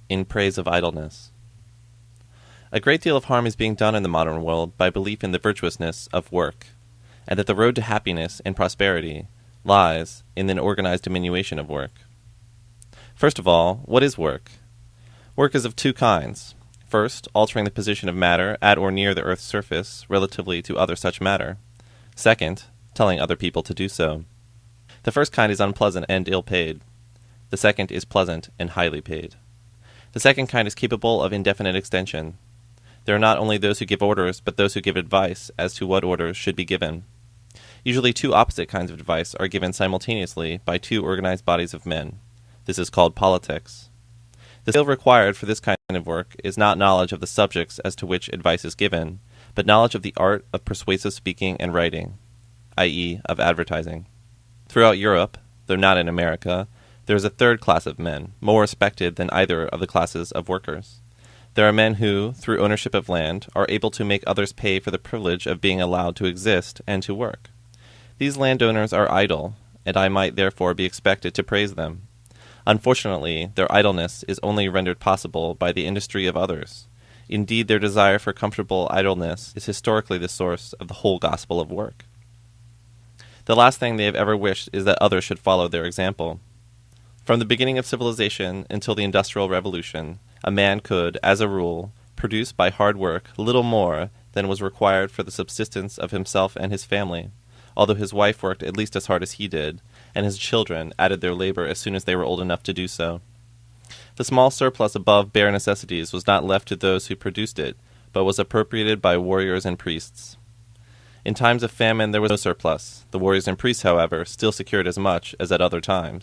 in praise of idleness. A great deal of harm is being done in the modern world by belief in the virtuousness of work, and that the road to happiness and prosperity lies in the organized diminution of work. First of all, what is work? Work is of two kinds. First, altering the position of matter at or near the Earth's surface relatively to other such matter. Second, telling other people to do so. The first kind is unpleasant and ill-paid. The second is pleasant and highly paid. The second kind is capable of indefinite extension. There are not only those who give orders, but those who give advice as to what orders should be given. Usually two opposite kinds of advice are given simultaneously by two organized bodies of men. This is called politics. The skill required for this kind of work is not knowledge of the subjects as to which advice is given, but knowledge of the art of persuasive speaking and writing, i.e., of advertising. Throughout Europe, though not in America, there is a third class of men, more respected than either of the classes of workers. There are men who, through ownership of land, are able to make others pay for the privilege of being allowed to exist and to work. These landowners are idle, and I might therefore be expected to praise them. Unfortunately, their idleness is only rendered possible by the industry of others. Indeed, their desire for comfortable idleness is historically the source of the whole gospel of work. The last thing they have ever wished is that others should follow their example. From the beginning of civilization until the Industrial Revolution, a man could, as a rule, produce by hard work little more than was required for the subsistence of himself and his family, although his wife worked at least as hard as he did, and his children added their labor as soon as they were old enough to do so. The small surplus above bare necessities was not left to those who produced it, but was appropriated by warriors and priests. In times of famine there was no surplus. The warriors and priests, however, still secured as much as at other times,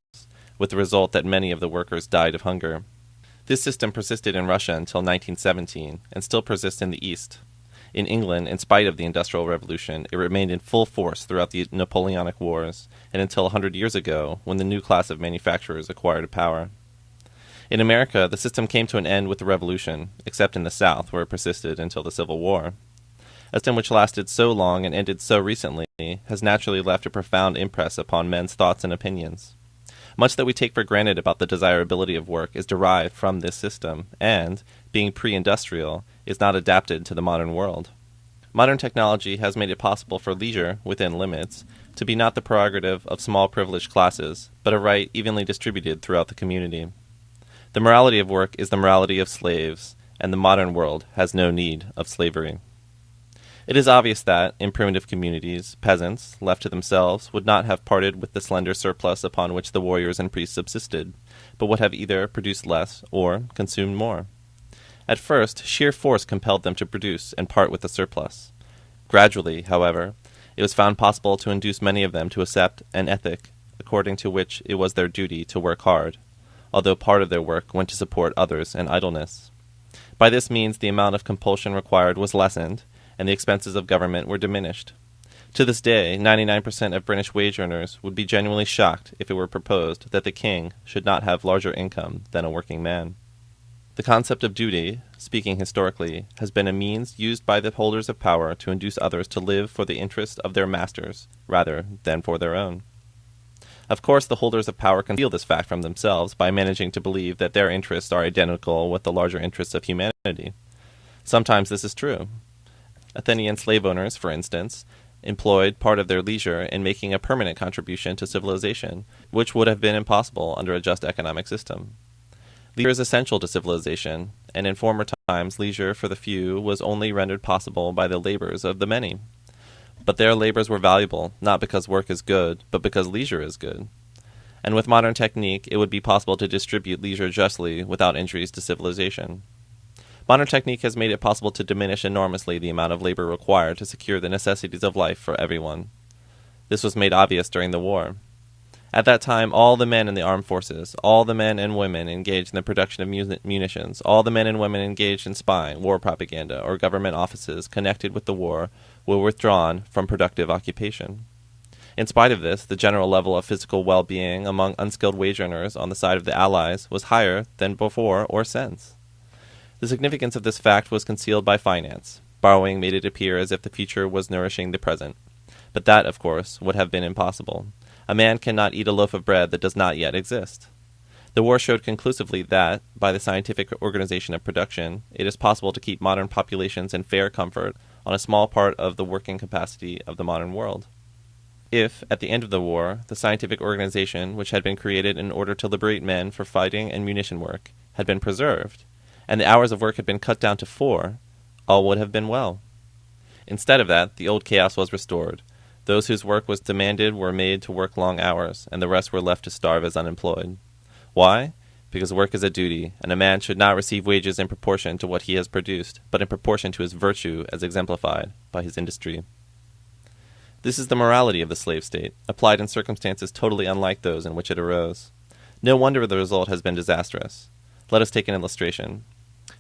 with the result that many of the workers died of hunger. This system persisted in Russia until 1917, and still persists in the East. In England, in spite of the Industrial Revolution, it remained in full force throughout the Napoleonic Wars, and until 100 years ago, when the new class of manufacturers acquired power. In America, the system came to an end with the Revolution, except in the South, where it persisted until the Civil War. A system which lasted so long and ended so recently has naturally left a profound impress upon men's thoughts and opinions. Much that we take for granted about the desirability of work is derived from this system, and, being pre-industrial, is not adapted to the modern world. Modern technology has made it possible for leisure, within limits, to be not the prerogative of small privileged classes, but a right evenly distributed throughout the community. The morality of work is the morality of slaves, and the modern world has no need of slavery. It is obvious that, in primitive communities, peasants, left to themselves, would not have parted with the slender surplus upon which the warriors and priests subsisted, but would have either produced less or consumed more. At first, sheer force compelled them to produce and part with the surplus. Gradually, however, it was found possible to induce many of them to accept an ethic according to which it was their duty to work hard, although part of their work went to support others in idleness. By this means the amount of compulsion required was lessened, and the expenses of government were diminished. To this day, 99% of British wage earners would be genuinely shocked if it were proposed that the king should not have larger income than a working man. The concept of duty, speaking historically, has been a means used by the holders of power to induce others to live for the interest of their masters rather than for their own. Of course, the holders of power conceal this fact from themselves by managing to believe that their interests are identical with the larger interests of humanity. Sometimes this is true. Athenian slave owners, for instance, employed part of their leisure in making a permanent contribution to civilization, which would have been impossible under a just economic system. Leisure is essential to civilization, and in former times leisure for the few was only rendered possible by the labors of the many. But their labors were valuable, not because work is good, but because leisure is good. And with modern technique, it would be possible to distribute leisure justly without injuries to civilization. Modern technique has made it possible to diminish enormously the amount of labor required to secure the necessities of life for everyone. This was made obvious during the war. At that time, all the men in the armed forces, all the men and women engaged in the production of munitions, all the men and women engaged in spying, war propaganda, or government offices connected with the war were withdrawn from productive occupation. In spite of this, the general level of physical well-being among unskilled wage earners on the side of the Allies was higher than before or since. The significance of this fact was concealed by finance. Borrowing made it appear as if the future was nourishing the present. But that, of course, would have been impossible. A man cannot eat a loaf of bread that does not yet exist. The war showed conclusively that, by the scientific organization of production, it is possible to keep modern populations in fair comfort on a small part of the working capacity of the modern world. If, at the end of the war, the scientific organization which had been created in order to liberate men for fighting and munition work had been preserved, and the hours of work had been cut down to 4, all would have been well. Instead of that, the old chaos was restored. Those whose work was demanded were made to work long hours, and the rest were left to starve as unemployed. Why? Because work is a duty, and a man should not receive wages in proportion to what he has produced, but in proportion to his virtue as exemplified by his industry. This is the morality of the slave state, applied in circumstances totally unlike those in which it arose. No wonder the result has been disastrous. Let us take an illustration.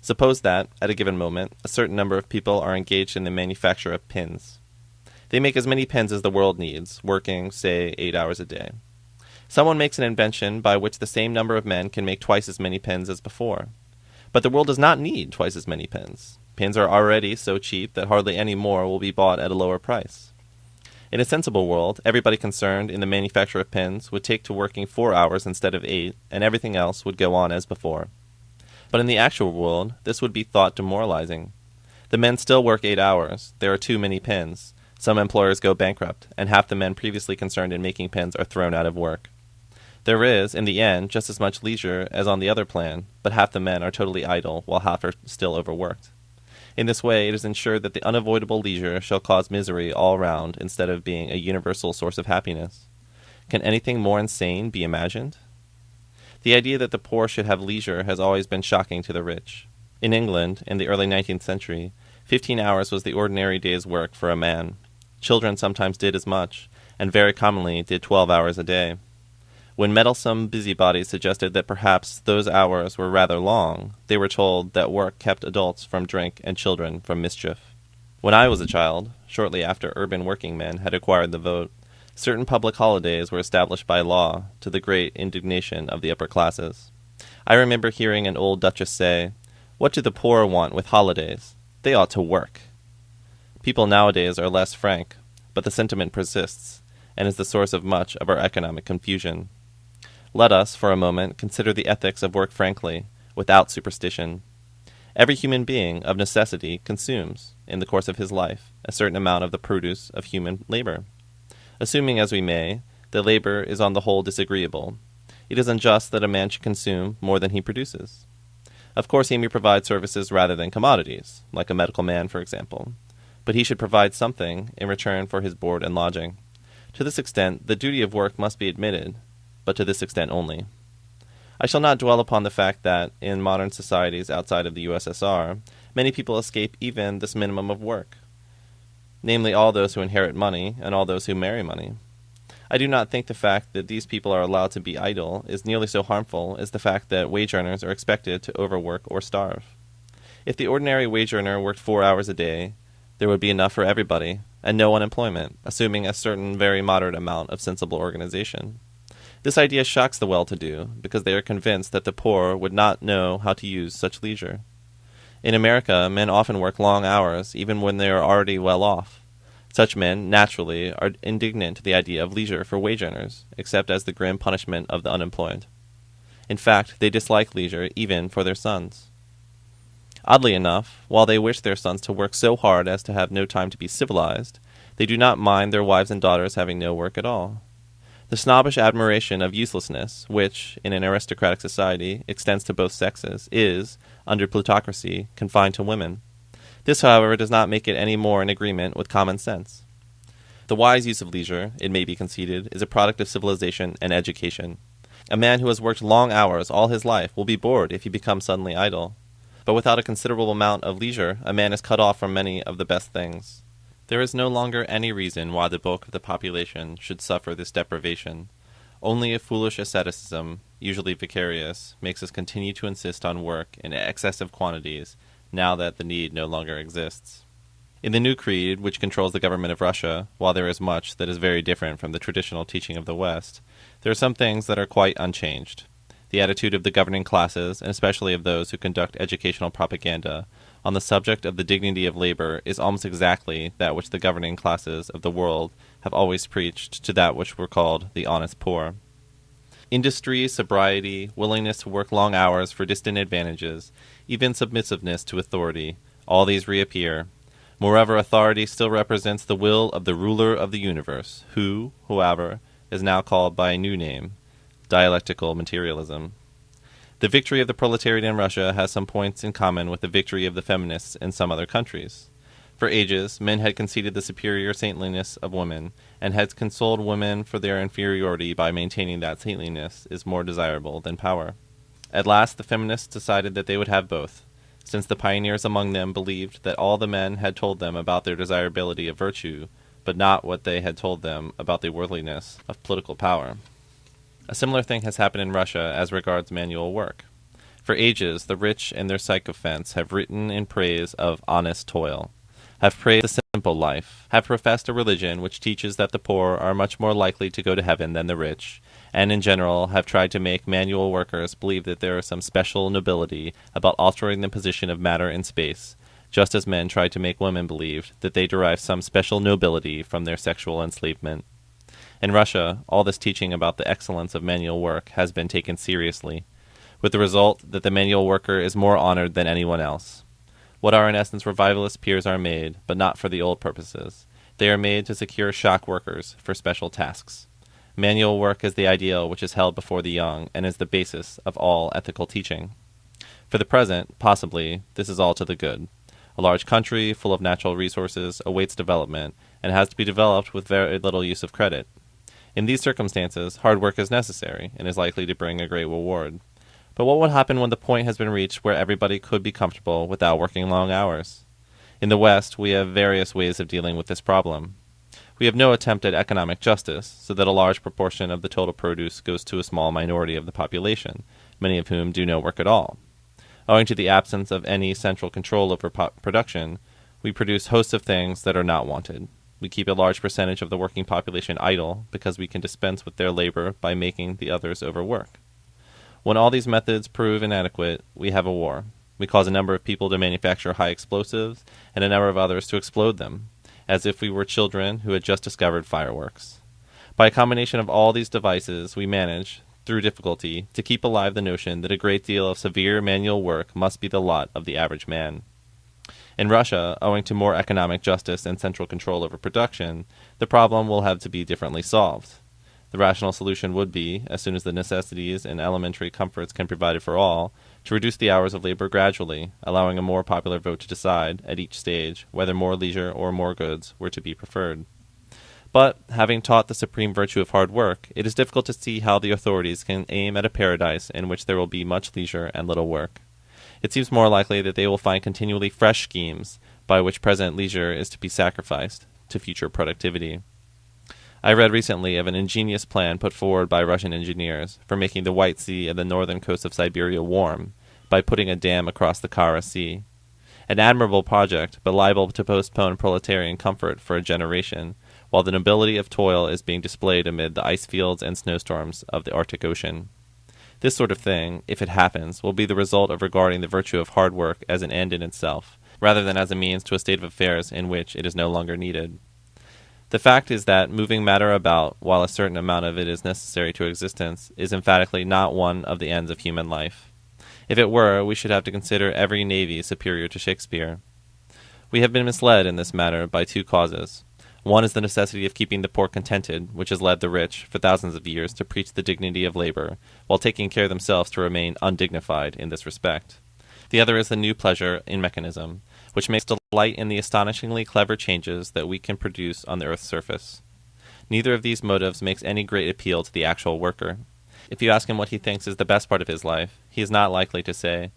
Suppose that, at a given moment, a certain number of people are engaged in the manufacture of pins. They make as many pins as the world needs, working, say, 8 hours a day. Someone makes an invention by which the same number of men can make twice as many pins as before. But the world does not need twice as many pins. Pins are already so cheap that hardly any more will be bought at a lower price. In a sensible world, everybody concerned in the manufacture of pins would take to working 4 hours instead of 8, and everything else would go on as before. But in the actual world, this would be thought demoralizing. The men still work 8 hours. There are too many pins. Some employers go bankrupt, and half the men previously concerned in making pins are thrown out of work. There is, in the end, just as much leisure as on the other plan, but half the men are totally idle, while half are still overworked. In this way, it is ensured that the unavoidable leisure shall cause misery all round, instead of being a universal source of happiness. Can anything more insane be imagined? The idea that the poor should have leisure has always been shocking to the rich. In England, in the early 19th century, 15 hours was the ordinary day's work for a man. Children sometimes did as much, and very commonly did 12 hours a day. When meddlesome busybodies suggested that perhaps those hours were rather long, they were told that work kept adults from drink and children from mischief. When I was a child, shortly after urban working men had acquired the vote, certain public holidays were established by law, to the great indignation of the upper classes. I remember hearing an old duchess say, "What do the poor want with holidays? They ought to work." People nowadays are less frank, but the sentiment persists, and is the source of much of our economic confusion. Let us, for a moment, consider the ethics of work frankly, without superstition. Every human being, of necessity, consumes, in the course of his life, a certain amount of the produce of human labor. Assuming, as we may, that labor is on the whole disagreeable, it is unjust that a man should consume more than he produces. Of course he may provide services rather than commodities, like a medical man, for example, but he should provide something in return for his board and lodging. To this extent, the duty of work must be admitted, but to this extent only. I shall not dwell upon the fact that, in modern societies outside of the USSR, many people escape even this minimum of work, namely all those who inherit money and all those who marry money. I do not think the fact that these people are allowed to be idle is nearly so harmful as the fact that wage earners are expected to overwork or starve. If the ordinary wage earner worked 4 hours a day, there would be enough for everybody, and no unemployment, assuming a certain very moderate amount of sensible organization. This idea shocks the well-to-do, because they are convinced that the poor would not know how to use such leisure. In America, men often work long hours, even when they are already well off. Such men, naturally, are indignant to the idea of leisure for wage earners, except as the grim punishment of the unemployed. In fact, they dislike leisure even for their sons. Oddly enough, while they wish their sons to work so hard as to have no time to be civilized, they do not mind their wives and daughters having no work at all. The snobbish admiration of uselessness, which, in an aristocratic society, extends to both sexes, is, under plutocracy, confined to women. This, however, does not make it any more in agreement with common sense. The wise use of leisure, it may be conceded, is a product of civilization and education. A man who has worked long hours all his life will be bored if he becomes suddenly idle. But without a considerable amount of leisure, a man is cut off from many of the best things. There is no longer any reason why the bulk of the population should suffer this deprivation. Only a foolish asceticism, usually vicarious, makes us continue to insist on work in excessive quantities, now that the need no longer exists. In the new creed, which controls the government of Russia, while there is much that is very different from the traditional teaching of the West, there are some things that are quite unchanged. The attitude of the governing classes, and especially of those who conduct educational propaganda, on the subject of the dignity of labor is almost exactly that which the governing classes of the world have always preached to that which were called the honest poor. Industry, sobriety, willingness to work long hours for distant advantages, even submissiveness to authority, all these reappear. Moreover, authority still represents the will of the ruler of the universe, who, however, is now called by a new name, dialectical materialism. The victory of the proletariat in Russia has some points in common with the victory of the feminists in some other countries. For ages, men had conceded the superior saintliness of women, and had consoled women for their inferiority by maintaining that saintliness is more desirable than power. At last the feminists decided that they would have both, since the pioneers among them believed that all the men had told them about their desirability of virtue, but not what they had told them about the worldliness of political power. A similar thing has happened in Russia as regards manual work. For ages, the rich and their sycophants have written in praise of honest toil, have praised the simple life, have professed a religion which teaches that the poor are much more likely to go to heaven than the rich, and in general have tried to make manual workers believe that there is some special nobility about altering the position of matter in space, just as men tried to make women believe that they derive some special nobility from their sexual enslavement. In Russia, all this teaching about the excellence of manual work has been taken seriously, with the result that the manual worker is more honored than anyone else. What are in essence revivalist peers are made, but not for the old purposes. They are made to secure shock workers for special tasks. Manual work is the ideal which is held before the young, and is the basis of all ethical teaching. For the present, possibly, this is all to the good. A large country, full of natural resources, awaits development, and has to be developed with very little use of credit. In these circumstances, hard work is necessary, and is likely to bring a great reward. But what would happen when the point has been reached where everybody could be comfortable without working long hours? In the West, we have various ways of dealing with this problem. We have no attempt at economic justice, so that a large proportion of the total produce goes to a small minority of the population, many of whom do no work at all. Owing to the absence of any central control over production, we produce hosts of things that are not wanted. We keep a large percentage of the working population idle because we can dispense with their labor by making the others overwork. When all these methods prove inadequate, we have a war. We cause a number of people to manufacture high explosives and a number of others to explode them, as if we were children who had just discovered fireworks. By a combination of all these devices, we manage, through difficulty, to keep alive the notion that a great deal of severe manual work must be the lot of the average man. In Russia, owing to more economic justice and central control over production, the problem will have to be differently solved. The rational solution would be, as soon as the necessities and elementary comforts can be provided for all, to reduce the hours of labor gradually, allowing a more popular vote to decide, at each stage, whether more leisure or more goods were to be preferred. But, having taught the supreme virtue of hard work, it is difficult to see how the authorities can aim at a paradise in which there will be much leisure and little work. It seems more likely that they will find continually fresh schemes by which present leisure is to be sacrificed to future productivity. I read recently of an ingenious plan put forward by Russian engineers for making the White Sea and the northern coast of Siberia warm by putting a dam across the Kara Sea. An admirable project, but liable to postpone proletarian comfort for a generation, while the nobility of toil is being displayed amid the ice fields and snowstorms of the Arctic Ocean. This sort of thing, if it happens, will be the result of regarding the virtue of hard work as an end in itself, rather than as a means to a state of affairs in which it is no longer needed. The fact is that moving matter about, while a certain amount of it is necessary to existence, is emphatically not one of the ends of human life. If it were, we should have to consider every navy superior to Shakespeare. We have been misled in this matter by two causes. One is the necessity of keeping the poor contented, which has led the rich, for thousands of years, to preach the dignity of labor, while taking care themselves to remain undignified in this respect. The other is the new pleasure in mechanism, which makes delight in the astonishingly clever changes that we can produce on the earth's surface. Neither of these motives makes any great appeal to the actual worker. If you ask him what he thinks is the best part of his life, he is not likely to say,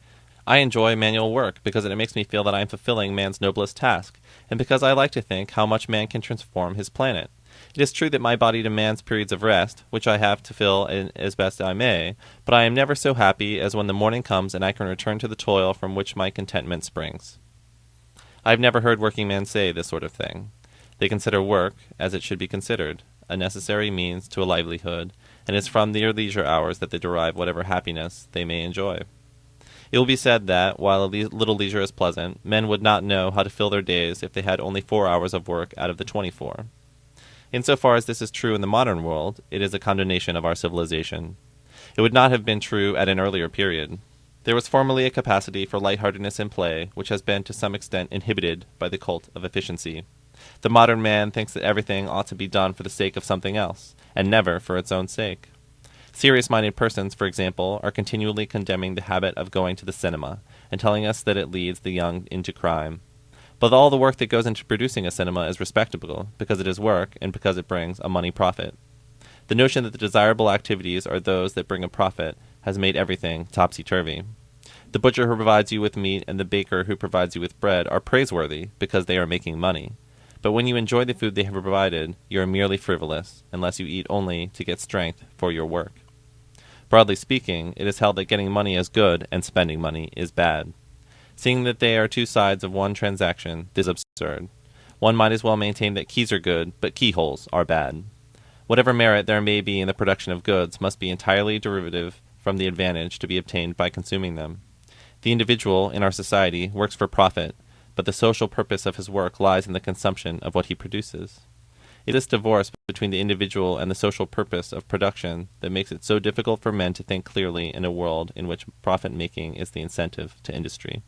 "I enjoy manual work because it makes me feel that I am fulfilling man's noblest task, and because I like to think how much man can transform his planet. It is true that my body demands periods of rest, which I have to fill in as best I may, but I am never so happy as when the morning comes and I can return to the toil from which my contentment springs." I have never heard working men say this sort of thing. They consider work, as it should be considered, a necessary means to a livelihood, and it is from their leisure hours that they derive whatever happiness they may enjoy. It will be said that, while a little leisure is pleasant, men would not know how to fill their days if they had only 4 hours of work out of the 24. Insofar as this is true in the modern world, it is a condemnation of our civilization. It would not have been true at an earlier period. There was formerly a capacity for lightheartedness in play, which has been to some extent inhibited by the cult of efficiency. The modern man thinks that everything ought to be done for the sake of something else, and never for its own sake. Serious-minded persons, for example, are continually condemning the habit of going to the cinema, and telling us that it leads the young into crime. But all the work that goes into producing a cinema is respectable, because it is work, and because it brings a money profit. The notion that the desirable activities are those that bring a profit has made everything topsy-turvy. The butcher who provides you with meat and the baker who provides you with bread are praiseworthy because they are making money. But when you enjoy the food they have provided, you are merely frivolous, unless you eat only to get strength for your work. Broadly speaking, it is held that getting money is good and spending money is bad. Seeing that they are two sides of one transaction, this is absurd. One might as well maintain that keys are good, but keyholes are bad. Whatever merit there may be in the production of goods must be entirely derivative from the advantage to be obtained by consuming them. The individual, in our society, works for profit, but the social purpose of his work lies in the consumption of what he produces. It is this divorce between the individual and the social purpose of production that makes it so difficult for men to think clearly in a world in which profit-making is the incentive to industry.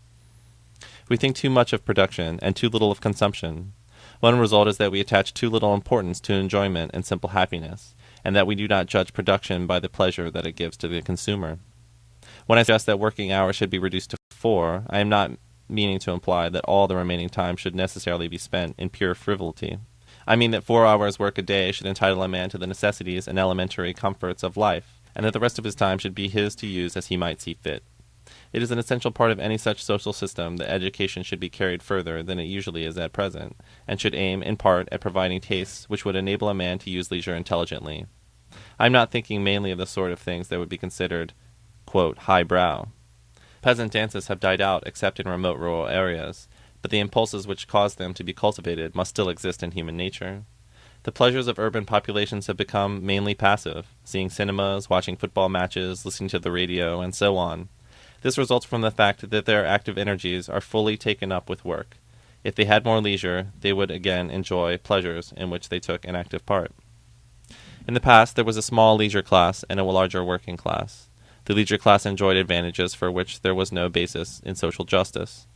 We think too much of production and too little of consumption. One result is that we attach too little importance to enjoyment and simple happiness, and that we do not judge production by the pleasure that it gives to the consumer. When I suggest that working hours should be reduced to 4, I am not meaning to imply that all the remaining time should necessarily be spent in pure frivolity. I mean that 4 hours' work a day should entitle a man to the necessities and elementary comforts of life, and that the rest of his time should be his to use as he might see fit. It is an essential part of any such social system that education should be carried further than it usually is at present, and should aim, in part, at providing tastes which would enable a man to use leisure intelligently. I am not thinking mainly of the sort of things that would be considered, quote, highbrow. Peasant dances have died out except in remote rural areas, but the impulses which cause them to be cultivated must still exist in human nature. The pleasures of urban populations have become mainly passive, seeing cinemas, watching football matches, listening to the radio, and so on. This results from the fact that their active energies are fully taken up with work. If they had more leisure, they would again enjoy pleasures in which they took an active part. In the past, there was a small leisure class and a larger working class. The leisure class enjoyed advantages for which there was no basis in social justice.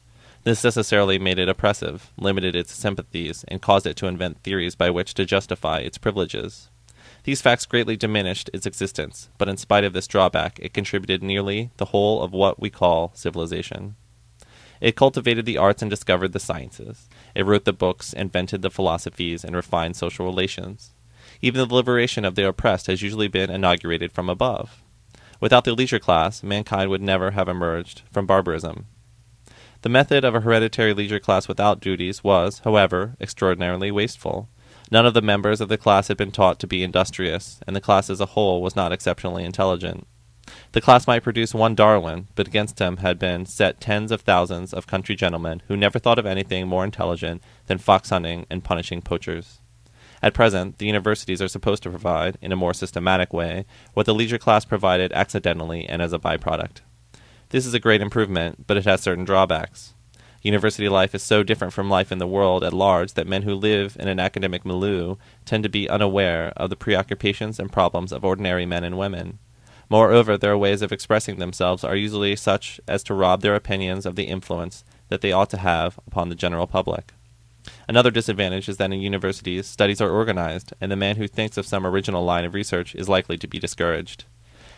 This necessarily made it oppressive, limited its sympathies, and caused it to invent theories by which to justify its privileges. These facts greatly diminished its existence, but in spite of this drawback, it contributed nearly the whole of what we call civilization. It cultivated the arts and discovered the sciences. It wrote the books, invented the philosophies, and refined social relations. Even the liberation of the oppressed has usually been inaugurated from above. Without the leisure class, mankind would never have emerged from barbarism. The method of a hereditary leisure class without duties was, however, extraordinarily wasteful. None of the members of the class had been taught to be industrious, and the class as a whole was not exceptionally intelligent. The class might produce one Darwin, but against him had been set tens of thousands of country gentlemen who never thought of anything more intelligent than fox-hunting and punishing poachers. At present, the universities are supposed to provide, in a more systematic way, what the leisure class provided accidentally and as a byproduct. This is a great improvement, but it has certain drawbacks. University life is so different from life in the world at large that men who live in an academic milieu tend to be unaware of the preoccupations and problems of ordinary men and women. Moreover, their ways of expressing themselves are usually such as to rob their opinions of the influence that they ought to have upon the general public. Another disadvantage is that in universities, studies are organized, and the man who thinks of some original line of research is likely to be discouraged.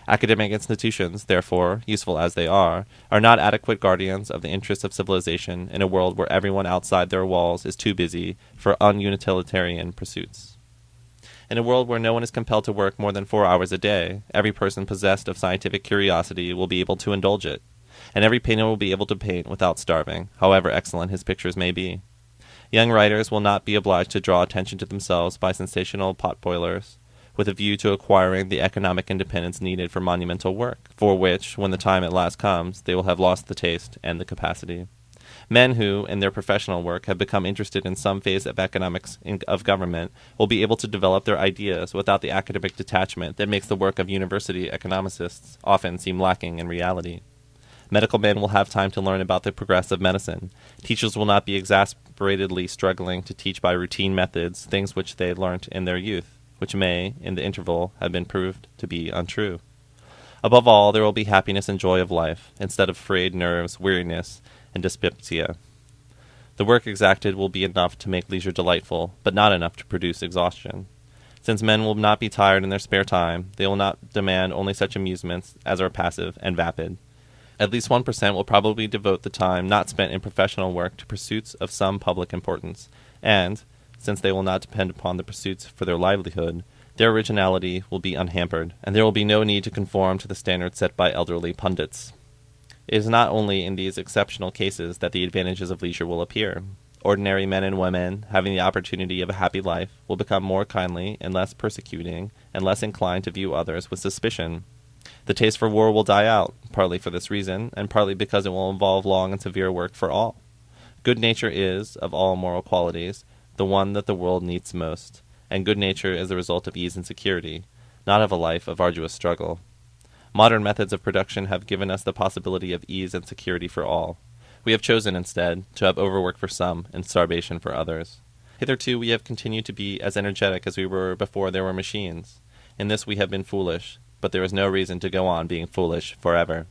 Academic institutions, therefore, useful as they are not adequate guardians of the interests of civilization in a world where everyone outside their walls is too busy for unutilitarian pursuits. In a world where no one is compelled to work more than 4 hours a day, every person possessed of scientific curiosity will be able to indulge it, and every painter will be able to paint without starving, however excellent his pictures may be. Young writers will not be obliged to draw attention to themselves by sensational potboilers, with a view to acquiring the economic independence needed for monumental work, for which, when the time at last comes, they will have lost the taste and the capacity. Men who, in their professional work, have become interested in some phase of economics of government will be able to develop their ideas without the academic detachment that makes the work of university economicists often seem lacking in reality. Medical men will have time to learn about the progress of medicine. Teachers will not be exasperatedly struggling to teach by routine methods things which they learnt in their youth, which may, in the interval, have been proved to be untrue. Above all, there will be happiness and joy of life, instead of frayed nerves, weariness, and dyspepsia. The work exacted will be enough to make leisure delightful, but not enough to produce exhaustion. Since men will not be tired in their spare time, they will not demand only such amusements as are passive and vapid. At least 1% will probably devote the time not spent in professional work to pursuits of some public importance, and, since they will not depend upon the pursuits for their livelihood, their originality will be unhampered, and there will be no need to conform to the standards set by elderly pundits. It is not only in these exceptional cases that the advantages of leisure will appear. Ordinary men and women, having the opportunity of a happy life, will become more kindly and less persecuting, and less inclined to view others with suspicion. The taste for war will die out, partly for this reason, and partly because it will involve long and severe work for all. Good nature is, of all moral qualities, the one that the world needs most, and good nature is the result of ease and security, not of a life of arduous struggle. Modern methods of production have given us the possibility of ease and security for all. We have chosen, instead, to have overwork for some and starvation for others. Hitherto we have continued to be as energetic as we were before there were machines. In this we have been foolish, but there is no reason to go on being foolish forever.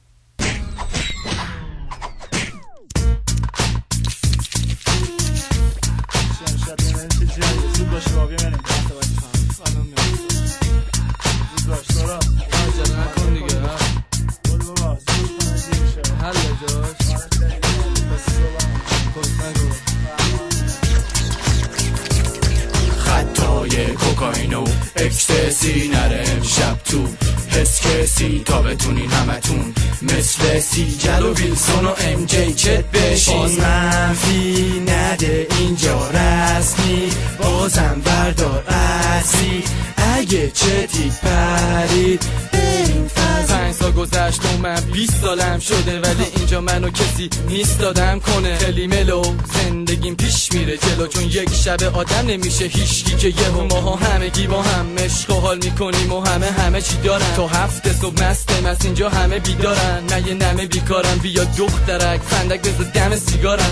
کوکائین و اکستسی نره امشب تو حس کسی تا بتونین همتون مثل سیجل و ویلسون و ام جی چت بشین. باز منفی نده اینجا رسمی، بازم بردار اصلی اگه چتی پرید بریم فضا. 5 سال گذشت و من 20 سالم شده، ولی اینجا منو کسی نیست دادم کنه. خیلی ملو زندگیم پیش میره جلو، چون یک شب آدم نمیشه هیچکی که یهو ماها همگی با هم عشق و حال میکنیم و همه چی دارن. تا 7 صبح مستم از اینجا همه بیدارن، من یه نمه بیکارم. بیا دخترک فندک بذار دم سیگارم.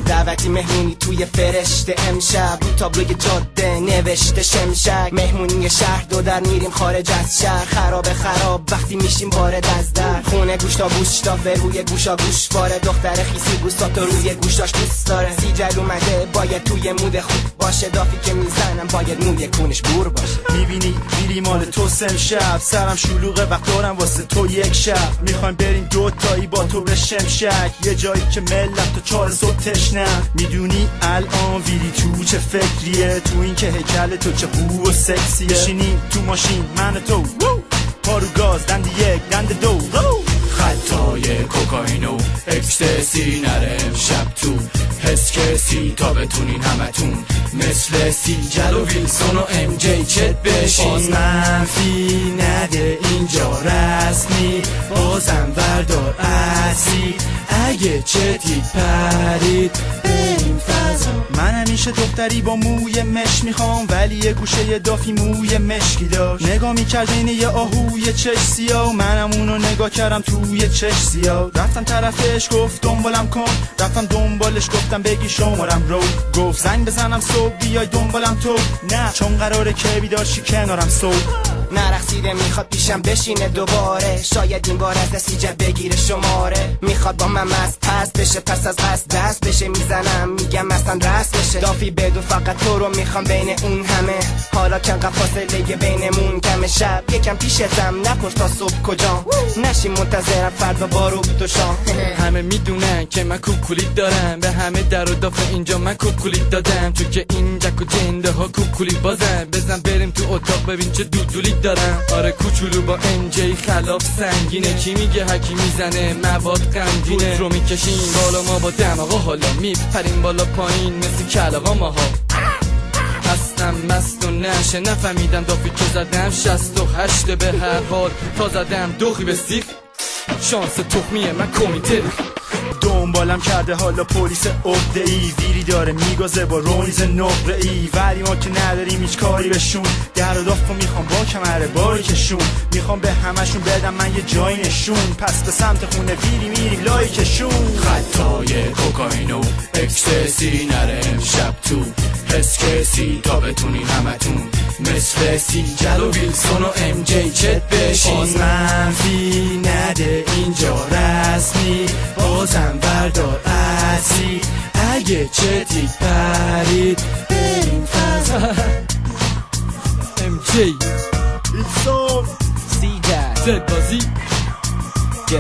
دعوتی مهمونی توی فرشته امشب، رو تابلوی جاده نوشته شمشک. مهمونی شهر دو در میریم خارج از شهر، خراب وقتی میشیم وارد از در. خونه گوشتا به روی گوشا گوش باره، دختر خیسی گوشتا روی گوشاش دوست داره. سیجل اومده باید توی مود خوب باشه، دافی که میزنم باید موی کونش بور باشه. میبینی میری مال تو شب، سرم شلوغه وقت دارم واسه تو یک شب. میخوایم بریم دوتایی با تو به شمشک، یه جایی که ملت تا 4 صبح تشنه. میدونی الان ویری تو چه فکریه، تو این که هیکل تو چه خوب و سکسیه. بشینیم تو ماشین من و تو، پارو گاز دند 1 دند 2. خطای کوکائین و اکستسی نره امشب تو حس کسی تا بتونین همتون مثل سیجل و ویلسون و ام جی چت بشین. باز منفی نده اینجا رسمی، بازم بردار اصلی اگه چتی پرید بریم فضا. من همیشه دختری با موی مش میخوام، ولی یه گوشه دافی موی مشکی داشت. نگاه میکرد این یه آهوی چش سیاه، منم اونو نگاه کردم توی چش سیاه. رفتم طرفش گفت دنبالم کن، رفتم دنبالش گفتم بگی شمارم رو. گفت زنگ بزنم صبح بیای دنبالم تو، نه چون قراره که بیدارشی کنارم صبح. نرقصیده میخواد پیشم بشینه دوباره، شاید این بار از سیجل بگیره شماره. میخواد با من مست پس بشه، پس از قصد دست بشه. میزنم میگم اصلا رست بشه، دافی بدون فقط تو رو میخوام بین اون همه. حالا که انقدر فاصله بینمون کم، شب یکم پیشتم نپرس تا صبح کجا، نشی منتظرم فردا بارو تو شام. همه میدونن که من کوکولی دارم، به همه در و دافه اینجا من کوکولی دادم، چون که این جک و جنده ها کوکولی بازن. بزن بریم تو اتاق ببین چه دودولی دارم. آره کوچولو با ام جی خلاف سنگینه، کی میگه هکی میزنه مواد غمگینه. رو میکشیم بالا ما با دماغا، حالا میپریم بالا پایین مثل کلاغا ماها. هستم مست و نشه نفهمیدم دافی که زدم 68 به هر حال تا زدم دوخی به سیخ. شانس تخمیه من کمیته دنبالم کرده حالا پلیس عقده‌ای، ویری داره میگازه با رونیز نقره‌ای، ولی ما که نداریم هیچ کاری بهشون. در و داف کن میخوام با کمر باریکشون، میخوام به همشون بدم من یه جای نشون، پس به سمت خونه ویری میریم لایکشون. خطای کوکائین و اکستسی نره امشب تو حس کسی تا بتونین همتون مثل سیجل و ویلسون و ام جی چت بشین. باز منفی نده اینجا رسمی، بازم بردار اصلی، اگه چتید پرید بریم فضا. ام جی ویلسون سیجل زد بازی جی